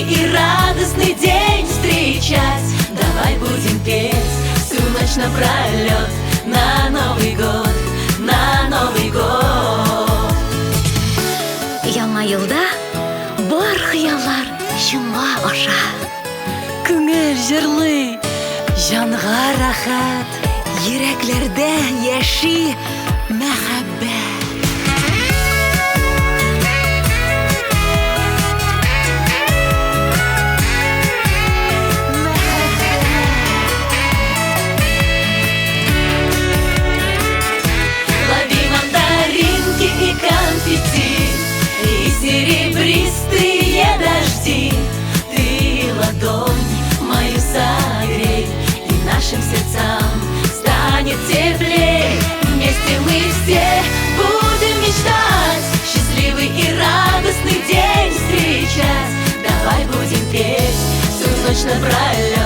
Счастливый и радостный день встречать. Давай будем петь всю ночь напролет на Новый год, на Новый год. Яңа елда бар хыяллар шуңа аша. Күңел җырлый, җанга рәхәт, йөрәкләрдә яши мәхәббәт. И конфетти, и серебристые дожди. Ты ладонь мою согрей, и нашим сердцам станет теплей. Вместе мы все будем мечтать, счастливый и радостный день встречать. Давай будем петь всю ночь напролет